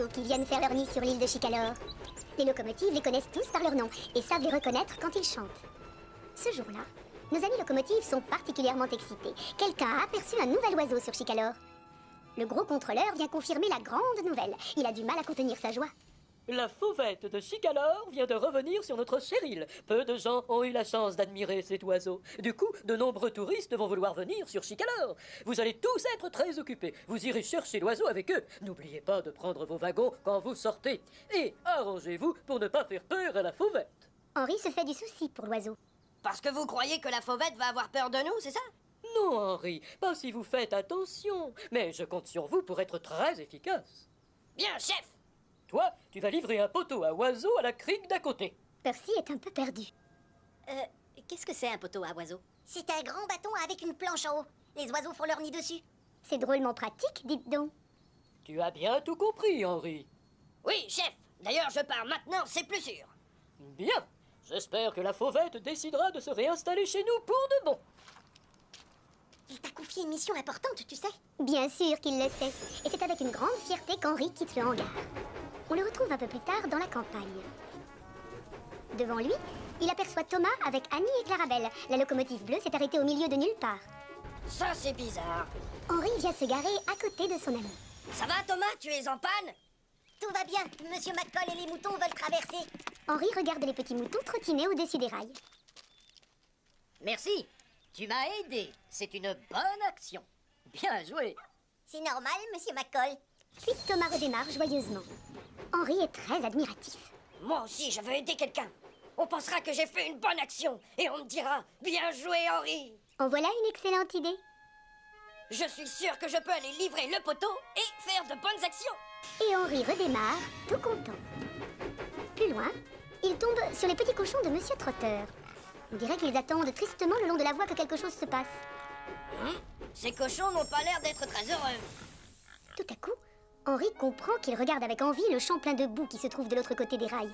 oiseaux qui viennent faire leur nid sur l'île de Chicalor. Les locomotives les connaissent tous par leur nom et savent les reconnaître quand ils chantent. Ce jour-là, nos amis locomotives sont particulièrement excités. Quelqu'un a aperçu un nouvel oiseau sur Chicalor. Le gros contrôleur vient confirmer la grande nouvelle. Il a du mal à contenir sa joie. La fauvette de Chicalor vient de revenir sur notre chère île. Peu de gens ont eu la chance d'admirer cet oiseau. Du coup, de nombreux touristes vont vouloir venir sur Chicalor. Vous allez tous être très occupés. Vous irez chercher l'oiseau avec eux. N'oubliez pas de prendre vos wagons quand vous sortez. Et arrangez-vous pour ne pas faire peur à la fauvette. Henri se fait du souci pour l'oiseau. Parce que vous croyez que la fauvette va avoir peur de nous, c'est ça? Non, Henri, pas si vous faites attention. Mais je compte sur vous pour être très efficace. Bien, chef! Toi, tu vas livrer un poteau à oiseaux à la crique d'à côté. Percy est un peu perdu. Qu'est-ce que c'est un poteau à oiseaux? C'est un grand bâton avec une planche en haut. Les oiseaux font leur nid dessus. C'est drôlement pratique, dites donc. Tu as bien tout compris, Henri. Oui, chef! D'ailleurs, je pars maintenant, c'est plus sûr. Bien. J'espère que la fauvette décidera de se réinstaller chez nous pour de bon. Il t'a confié une mission importante, tu sais. Bien sûr qu'il le sait. Et c'est avec une grande fierté qu'Henri quitte le hangar. On le retrouve un peu plus tard dans la campagne. Devant lui, il aperçoit Thomas avec Annie et Clarabelle. La locomotive bleue s'est arrêtée au milieu de nulle part. Ça, c'est bizarre. Henri vient se garer à côté de son ami. Ça va, Thomas? Tu es en panne? Tout va bien. Monsieur McCall et les moutons veulent traverser. Henri regarde les petits moutons trottiner au-dessus des rails. Merci. Tu m'as aidé. C'est une bonne action. Bien joué. C'est normal, Monsieur McCall. Puis Thomas redémarre joyeusement. Henri est très admiratif. Moi aussi, je veux aider quelqu'un. On pensera que j'ai fait une bonne action et on me dira « Bien joué, Henri !» En voilà une excellente idée. Je suis sûr que je peux aller livrer le poteau et faire de bonnes actions. Et Henri redémarre, tout content. Plus loin, il tombe sur les petits cochons de Monsieur Trotter. On dirait qu'ils attendent tristement le long de la voie que quelque chose se passe. Ces cochons n'ont pas l'air d'être très heureux. Tout à coup, Henri comprend qu'il regarde avec envie le champ plein de boue qui se trouve de l'autre côté des rails.